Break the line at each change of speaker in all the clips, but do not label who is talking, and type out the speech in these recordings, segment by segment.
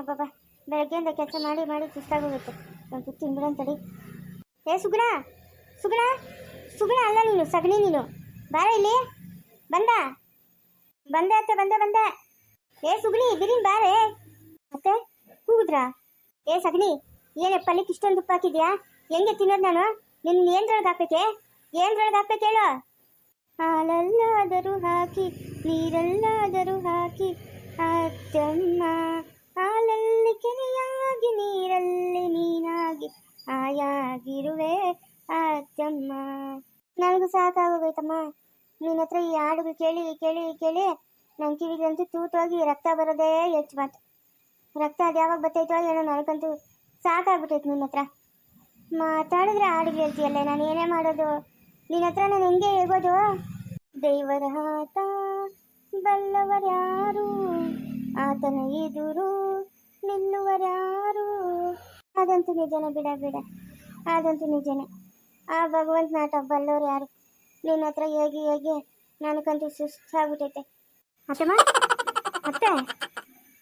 ಅಬ್ಬಬ್ಬ ಬೆಳಗ್ಗೆಯಿಂದ ಕೆಲಸ ಮಾಡಿ ಮಾಡಿ ಸುಸ್ತಾಗೋಗುತ್ತೆ. ಒಂದು ತಿಂಬಿಡಂತಡಿ. ಏ ಸುಗುಣ ಸುಗುಣ ಸುಗುಣ ಅಲ್ಲ ನೀನು, ಸಗಣಿ ನೀನು. ಬಾರ ಇಲ್ಲಿ. ಬಂದೆ ಅತ್ತೆ, ಬಂದೆ. ಏ ಸುಗಣಿ ಬಿರಿನ್ ಬಾರೆ ಅತ್ತೆ. ಕೂಗುದ್ರಾ? ಏ ಸಗಣಿ, ಏನೇ ಪಲ್ಲಿಕ್ಕೆ ಇಷ್ಟೊಂದು ಉಪ್ಪು ಹಾಕಿದ್ಯಾ? ಹೆಂಗೆ ತಿನ್ನೋದು ನಾನು? ನಿನ್ನ ಏನ್ರೊಳಗೆ ಹಾಕ್ಬೇಕೆ? ಹೇಳು. ಹಾಲಲ್ಲಾದರೂ ಹಾಕಿ ನೀರಲ್ಲಾದರೂ ಹಾಕಿ ಅಚ್ಚಮ್ಮ, ಹಾಲಲ್ಲಿ ಕೆನೆಯಾಗಿ ನೀರಲ್ಲಿ ನೀನಾಗಿ ಆಯಾಗಿರುವೆ ಅಚ್ಚಮ್ಮ. ನನಗೂ ಸಾಕಾಗೋಗೈತಮ್ಮ ನಿನ್ನ ಹತ್ರ ಈ ಹಾಡುಗಳು ಕೇಳಿ ಕೇಳಿ ಕೇಳಿ. ನನ್ನ ಕಿವಿಗಂತೂ ತೂತೋಗಿ ರಕ್ತ ಬರೋದೇ ಹೆಚ್ಚು ಮಾತು. ರಕ್ತ ಅದು ಯಾವಾಗ ಬರ್ತೈತೋ ಏನೋ, ನನಗಂತೂ ಸಾಕಾಗ್ಬಿಟ್ಟೈತೆ ನಿನ್ನ ಹತ್ರ ಮಾತಾಡಿದ್ರೆ ಹಾಡುಗಳು ಹೇಳ್ತೀಯಲ್ಲ. ನಾನು ಏನೇ ಮಾಡೋದು ನಿನ್ನ ಹತ್ರ? ನಾನು ಹೆಂಗೆ ಹೇಳ್ಬೋದು? ದೇವರ ಆತ ಬಲ್ಲವರ್ಯಾರು, ಆತನ ಎದುರು ನಿಲ್ಲುವರ್ಯಾರು. ಅದಂತೂ ನಿಜನೇ ಬಿಡ, ಅದಂತೂ ನಿಜನೇ. ಆ ಭಗವಂತ ನಾಟ ಬಲ್ಲವ್ರು ಯಾರು? ನಿನ್ನ ಹತ್ರ ಹೇಗೆ ನನಗಂತೂ ಸುಸ್ತಾಗ್ಬಿಟ್ಟೈತೆ.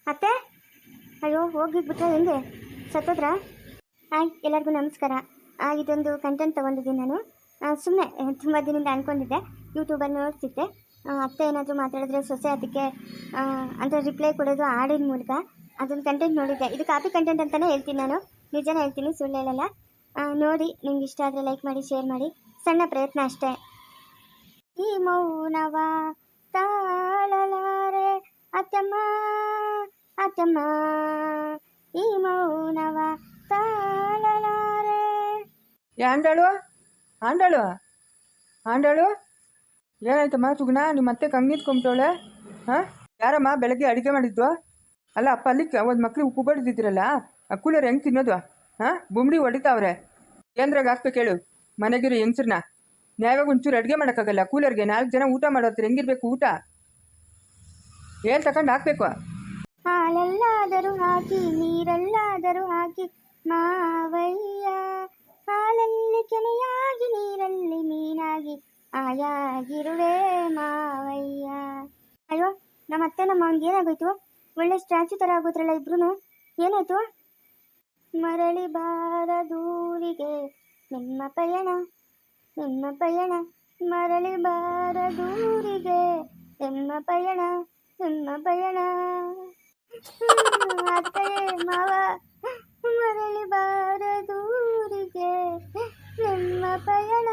ಅತ್ತೆ ಅಯ್ಯೋ ಹೋಗಿಬಿಟ್ರೆ ಹೆಂಗೆ? ಸತ್ತೋದ್ರಾ? ಹಾಯ್ ಎಲ್ಲರಿಗೂ ನಮಸ್ಕಾರ. ಇದೊಂದು ಕಂಟೆಂಟ್ ತೊಗೊಂಡಿದ್ದೀನಿ ನಾನು. ಸುಮ್ಮನೆ ತುಂಬ ದಿನದಿಂದ ಅಂದ್ಕೊಂಡಿದ್ದೆ, ಯೂಟ್ಯೂಬಲ್ಲಿ ನೋಡ್ತಿದ್ದೆ. ಅತ್ತೆ ಏನಾದರೂ ಮಾತಾಡಿದ್ರೆ ಸೊಸೆ ಅದಕ್ಕೆ ಅಂತ ರಿಪ್ಲೈ ಕೊಡೋದು ಹಾಡಿನ ಮೂಲಕ. ಅದೊಂದು ಕಂಟೆಂಟ್ ನೋಡಿದ್ದೆ. ಇದು ಕಾಪಿ ಕಂಟೆಂಟ್ ಅಂತಲೇ ಹೇಳ್ತೀನಿ ನಾನು, ನಿಜನೇ ಹೇಳ್ತೀನಿ, ಸುಳ್ಳು ಹೇಳಲ್ಲ. ನೋಡಿ ನಿಮ್ಗೆ ಇಷ್ಟ ಆದರೆ ಲೈಕ್ ಮಾಡಿ, ಶೇರ್ ಮಾಡಿ. ಸಣ್ಣ ಪ್ರಯತ್ನ ಅಷ್ಟೇ. ಈ ಮೌನವ ತಾಳಲಾರೆ ಅತ್ತಮ್ಮ, ಈ ಮೌನವ ತಾಳಲಾರೆ.
ಆಂಡಾಳು ಏನಾಯ್ತಮ್ಮ? ಸುಗುಣ ನಿಮ್ಮ ಅತ್ತೆ ಕಂಗಿತ್ಕೊಂಬಿಟ್ಟವಳೆ. ಯಾರಮ್ಮ ಬೆಳಗ್ಗೆ ಅಡುಗೆ ಮಾಡಿದ್ದು? ಅಲ್ಲ ಅಪ್ಪ ಅಲ್ಲಿ ಒಂದು ಮಕ್ಳಿಗೆ ಉಪ್ಪು ಬಡಿದಿದ್ದೀರಲ್ಲ, ಆ ಕೂಲರ್ ಹೆಂಗೆ ತಿನ್ನೋದು? ಬುಮ್ಡಿ ಹೊಡಿತಾವ್ರೆ. ಏನ್ರಾಗ ಹಾಕ್ಬೇಕು ಹೇಳು? ಮನೆಗಿರೋ ಹೆಂಗ್ಸ್ರನ್ನ ನ್ಯಾಯವಾಗಿ ಒಂಚೂರು ಅಡುಗೆ ಮಾಡೋಕ್ಕಾಗಲ್ಲ. ಕೂಲರ್ಗೆ 4 ಜನ ಊಟ ಮಾಡೋತ್ರ ಹೆಂಗಿರ್ಬೇಕು ಊಟ? ಏನು ತಗೊಂಡು ಹಾಕ್ಬೇಕು?
ಹಾಲಲ್ಲಾದರೂ ಹಾಕಿ ನೀರಲ್ಲಾದರೂ ಹಾಕಿ ಮಾವಯ್ಯ, ಹಾಲಲ್ಲಿ ಕೆನೆಯಾಗಿ ನೀರಲ್ಲಿ ಮೀನಾಗಿ ಆಯಾಗಿರುವೆ ಮಾವಯ್ಯ. ಅಯ್ಯೋ ನಮ್ಮ ಅತ್ತೆ ನಮ್ಮ ಅವ್ನಿಗೆ ಏನಾಗೋಯ್ತು? ಒಳ್ಳೆ ಸ್ಟ್ಯಾಚು ಥರ ಆಗೋದ್ರಲ್ಲ ಇಬ್ರು. ಏನಾಯ್ತು? ಮರಳಿ ಬಾರದೂರಿಗೆ ನಿಮ್ಮ ಪಯಣ ಮರಳಿ ಬಾರದೂರಿಗೆ ನಿಮ್ಮ ಪಯಣ ಅತ್ತೆಯೇ ಮಾವ, ಮರಳಿ ಬಾರದೂರಿಗೆ ನಿಮ್ಮ ಪಯಣ.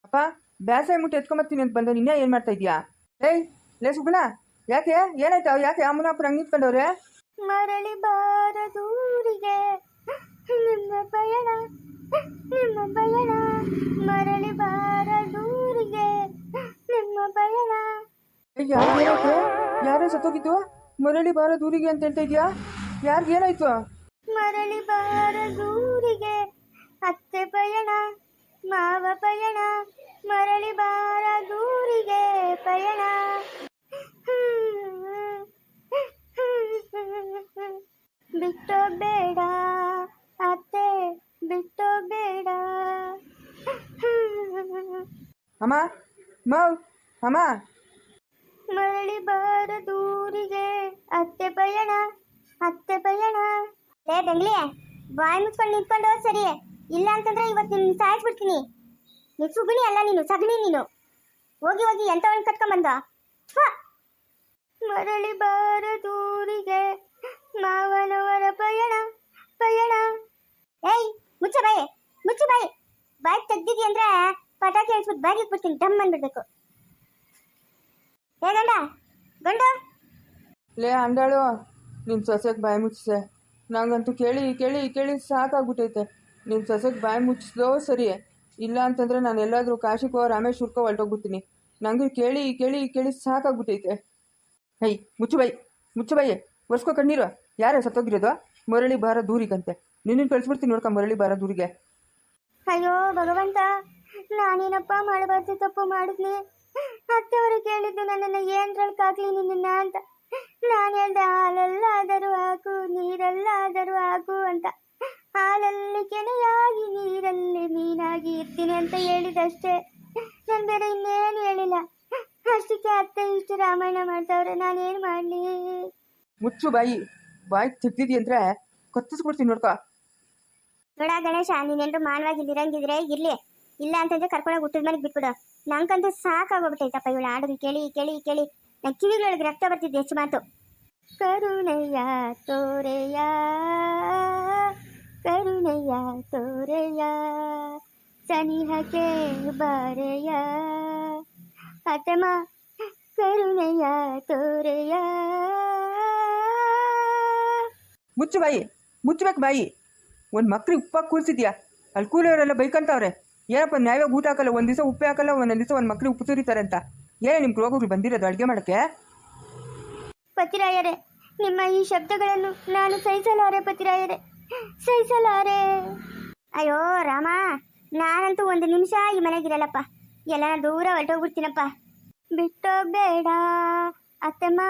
ಅಪ್ಪ ಬ್ಯಾಸಾಯ ಮುಟ್ಟಿ ಎತ್ಕೊಂಬತ್ತೀನಿ ಅಂತ ಬಂದ ನಿನ್ನೆ ಏನು ಮಾಡ್ತಾ ಇದೀಯಾ? ಲೇ ಸುಗುಣ, ಯಾಕೆ ಏನಾಯ್ತು? ಯಾಕೆ ಅಮ್ಮನಪ್ಪನ ಹಂಗೆ ನಿಂತ್ಕೊಂಡವ್ರೆ?
ಮರಳಿ ಬಾರದೂರಿಗೆ ನಿಮ್ಮ ಪಯಣ ಮರಳಿ ಬಾರದೂರಿಗೆ ನಿಮ್ಮ ಪಯಣ.
ಯಾರೇ ಸತ್ತೋಗಿತ್ತು? ಮರಳಿ ಬಾರದೂರಿಗೆ ಅಂತ ಹೇಳ್ತಾ ಇದೀಯಾ? ಯಾರಿಗೇನಾಯ್ತು?
ಮರಳಿ ಬಾರದೂರಿಗೆ ಅತ್ತೆ ಪಯಣ, ಮಾವ ಪಯಣ, ಮರಳಿ ಬಾರದೂರಿಗೆ ಪಯಣ. ಬಿಟ್ಟೋಗ್ಬೇಡ ಅತ್ತೆ, ಬಿಟ್ಟೋಗ್ಬೇಡ.
ಅಮ್ಮ
ಮರಳಿ ಬಾರದೂರಿಗೆ ಅತ್ತೆ ಪಯಣ. ಲೇ ಬೆಂಗ್ಲಿ, ಬಾಯಿ ಮುಚ್ಕೊಂಡು ನಿಂತ್ಕೊಂಡು ಸರಿ, ಇಲ್ಲ ಅಂತಂದ್ರೆ ಇವತ್ತು ನಿನ್ನ ಸಾಯಿಸ್ಬಿಡ್ತೀನಿ. ನೀನು ಸುಗಣಿ ಅಲ್ಲ, ನೀನು ಸಗಣಿ ನೀನು. ಹೋಗಿ ಎಂಥವನ್ನ ಕಟ್ಕೊಂಬಂದ. ಮರಳಿ ಬಾರದೂರಿಗೆ ಮಾವನವರ ಪಯಣ. ಏಯ್ ಮುಚ್ಚ ಬಾಯಿ ತೆಗ್ದಿದಿ ಅಂದ್ರೆ ಪಟಾಕಿ ಹೇಳ್ಸ್ಬಿಟ್ಟು ಬಾಗಿ ಇಟ್ಬಿಡ್ತೀನಿ, ಡಮ್ ಅಂದ್ಬಿಡ್ಬೇಕು. ಏ ಗಂಡ
ಲೇ ಅಂಡಾಳು, ನಿನ್ನ ಸೊಸೆಗೆ ಬಾಯಿ ಮುಚ್ಚಿಸೆ. ನಂಗಂತೂ ಕೇಳಿ ಸಾಕಾಗ್ಬಿಟ್ಟೈತೆ. ನಿನ್ನ ಸೊಸೆಗೆ ಬಾಯಿ ಮುಚ್ಚಿಸ್ದೋ ಸರಿ, ಇಲ್ಲ ಅಂತಂದರೆ ನಾನು ಎಲ್ಲಾದರೂ ಕಾಶಿಕೋ ರಾಮೇಶ್ವರಕ್ಕೋ ಹೊರಟೋಗ್ಬಿಡ್ತೀನಿ. ನನಗೆ ಕೇಳಿ ಸಾಕಾಗ್ಬಿಟ್ಟೈತೆ. ಮುಚ್ಚು ಬಾಯಿ ಒರೆಸ್ಕೋ ಕಣ್ಣೀರು. ಯಾರೇ ಸತ್ತೋಗಿರೋದು? ಮರಳಿ ಬಾರ ದೂರಿಗಂತೆ. ನಿನ್ನ ಕಳಿಸ್ಬಿಡ್ತೀನಿ ನೋಡ್ಕ ಮರಳಿ ಬಾರ ದೂರಿಗೆ.
ಅಯ್ಯೋ ಭಗವಂತ, ನಾನೇನಪ್ಪ ಮಾಡಬಾರ್ದು ತಪ್ಪು ಮಾಡಿದ್ನಿ. ಅತ್ತೆಯವರು ಕೇಳಿದ್ದು ನನ್ನನ್ನು ಏನ್ರಳ್ಕಾಗ್ಲಿ ನಿನ್ನ ಅಂತ. ನಾನು ಹೇಳ್ದೆ ಹಾಲಲ್ಲಾದರೂ ಹಾಕು ನೀರಲ್ಲಾದರೂ ಹಾಕು ಅಂತ. ಹಾಲಲ್ಲಿ ಕೆನೆಯಾಗಿ ನೀರಲ್ಲಿ ಮೀನಾಗಿ ಇರ್ತೀನಿ ಅಂತ ಹೇಳಿದಷ್ಟೇ, ನಾನು ಬೇರೆ ಇನ್ನೇನು ಹೇಳಿಲ್ಲ. ಅಷ್ಟಕ್ಕೆ ಅತ್ತೆ ಇಷ್ಟು ರಾಮಾಯಣ ಮಾಡ್ತಾವ್ರೆ, ನಾನೇನು ಮಾಡಲಿ?
ಮುಚ್ಚು ಬಾಯಿ. ಬಾಯಿ ತೆಗ್ದಿದಿ ಅಂದ್ರೆ ಕತ್ತಿಸ್ಬಿಡ್ತೀನಿ ನೋಡ್ಕೊ.
ನೋಡ ಗಣೇಶ, ನೀನೇನ್ರು ಮಾನವಾಗಿ ಇಲ್ಲಿರಂಗಿದ್ರೆ ಇರ್ಲಿ, ಇಲ್ಲ ಅಂತಂದ್ರೆ ಕರ್ಕೊಂಡೋಗಿ ಹುಟ್ಟದ ಮನೆಗೆ ಬಿಟ್ಬಿಡು. ನಂಗಂತೂ ಸಾಕಾಗೋಗ್ಬಿಟ್ಟೈತಪ್ಪ ಇವಳು ಆಡೋದು ಕೇಳಿ ಕೇಳಿ ಕೇಳಿ. ನನ್ನ ಕಿವಿಗಳಿಗೆ ರಕ್ತ ಬರ್ತಿದ್ದೆ ಹೆಚ್ಚು ಮಾತು. ಕರುಣಯ್ಯ ತೋರೆಯ, ಕರುಣಯ್ಯ ತೋರೆಯ, ಸನಿಹಕ್ಕೆ ಬಾರೆಯ ಅತ್ತಮ್ಮ, ಕರುಣಯ್ಯ ತೋರೆಯ.
ಮುಚ್ಚು ಬಾಯಿ, ಮುಚ್ಚಬೇಕು ಬಾಯಿ. ಒಂದು ಮಕ್ಳಿಗೆ ಉಪ್ಪಾಗಿ ಕೂರಿಸಿದ್ಯಾ, ಅಲ್ಲಿ ಕೂಲಿಯವರೆಲ್ಲ ಬೈಕಂತವ್ರೆ. ಏನಪ್ಪ ನ್ಯಾಯವಾಗಿ ಊಟ ಹಾಕಲ್ಲ, ಒಂದು ದಿವಸ ಉಪ್ಪೇ ಹಾಕಲ್ಲ, ಒಂದೊಂದು ದಿವಸ ಒಂದು ಮಕ್ಳಿಗೆ ಉಪ್ಪು ಸುರಿತಾರೆ ಅಂತ. ಏನೇ ನಿಮ್ಮ ರೋಗಗಳು ಬಂದಿರೋದು ಅಡುಗೆ ಮಾಡೋಕ್ಕೆ?
ಪತಿರಾಯರೇ, ನಿಮ್ಮ ಈ ಶಬ್ದಗಳನ್ನು ನಾನು ಸಹಿಸಲಾರೆ ಪತಿರಾಯರೇ, ಸಹಿಸಲಾರೆ. ಅಯ್ಯೋ ರಾಮ, ನಾನಂತೂ ಒಂದು ನಿಮಿಷ ಈ ಮನೆಗಿರಲ್ಲಪ್ಪ, ಎಲ್ಲ ದೂರ ಹೊರಟೋಗ್ಬಿಡ್ತೀನಪ್ಪ. ಬಿಟ್ಟೋಗ್ಬೇಡ ಅತ್ತಮ್ಮ,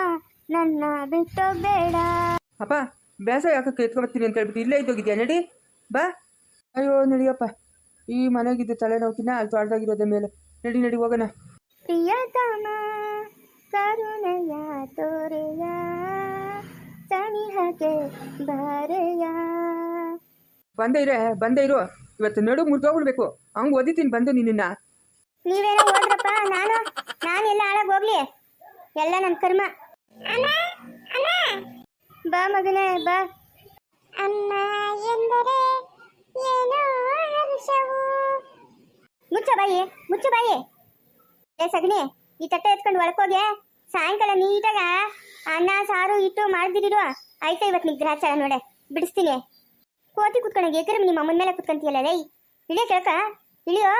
ನನ್ನ ಬಿಟ್ಟೋಗ್ಬೇಡ.
ಅಪ್ಪ ಬೇಸ ಯಾಕೆ ಎತ್ಕೊಬರ್ತೀನಿ ಅಂತ ಹೇಳ್ಬಿಟ್ಟು ಇಲ್ಲೇ ಇದ್ದೋಗಿದ್ಯಾ? ನಡಿ ಬಾ. ಅಯ್ಯೋ ನಡಿಯಪ್ಪ, ಈ ಮನೆಗಿದ್ದು ತಲೆನೋಕಿನ ಅಲ್ಲಿ ತೊಡ್ದಾಗಿರೋದ ಮೇಲೆ. ನಡಿ ನಡಿ ಹೋಗೋಣ.
ಪ್ರಿಯತಮ ಕರುಣೆಯ ತೋರೆಯ, ಸನಿಹಕ್ಕೆ ಬಾರೆಯ.
ಬಂದೇ ಇರು. ಇವತ್ತು ನಡು ಮುರಿದೋಗ್ಬಿಡ್ಬೇಕು, ಹಂಗೆ ಓದಿತೀನಿ ಬಂದು ನಿನ್ನ.
ನೀವೇನೋ ಹೋದ್ರಪ್ಪ, ನಾನೆಲ್ಲ ಹಾಳಾಗಿ ಹೋಗ್ಲಿ, ಎಲ್ಲ ನನ್ನ ಕರ್ಮ. ಬಾ ಮಗನೇ ಬಾ. ಅಮ್ಮ ಎಂದರೆ ಏನೋ ಹರ್ಷವು. ಮುಚ್ಚ ಬಾಯಿ. ಏ ಸಗಣಿ, ಈ ತಟ್ಟೆ ಎತ್ಕೊಂಡು ಒಳಕೋಗೆ. ಸಾಯಂಕಾಲ ನೀಟಾಗ ಅನ್ನ ಸಾರು ಇಟ್ಟು ಮಾಡ್ದಿರಿರು ಆಯ್ತಾ? ಇವತ್ತು ನಿಂಗೆ ಗ್ರಾಚಾರ ನೋಡೆ ಬಿಡಿಸ್ತೀನಿ. ಕೋತಿ ಕುತ್ಕೊಂಡಾಗ ಏಕರೆ ನಿಮ್ಮ ಅಮ್ಮನ ಮೇಲೆ ಕುತ್ಕೊಂತೀಯಲ್ಲ ರೈ, ಇಳಿಯ ಕೇಳಕ ಇಳಿಯೋ.